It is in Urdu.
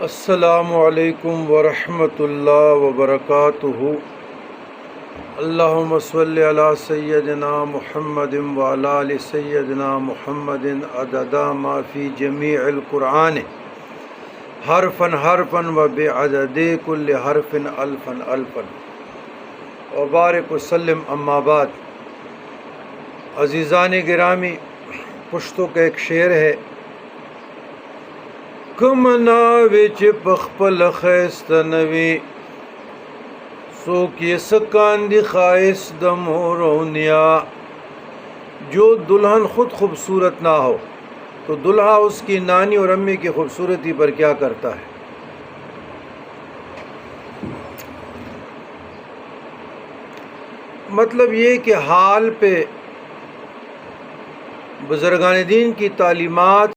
السلام علیکم ورحمۃ اللہ وبرکاتہ۔ اللہم صلی علی سیدنا محمد وعلی آل سیدنا محمد عدد ما فی جمیع القرآن حرفا حرفا وبعدد کل حرف الفا الفا وبارک وسلم۔ اما بعد، عزیزان گرامی، پشتو کا ایک شعر ہے: کم ناوچ پخپل خیست نوی سوک یہ سکاندی خواہش دمورونیا۔ جو دلہن خود خوبصورت نہ ہو تو دلہا اس کی نانی اور امی کی خوبصورتی پر کیا کرتا ہے؟ مطلب یہ کہ حال پہ بزرگان دین کی تعلیمات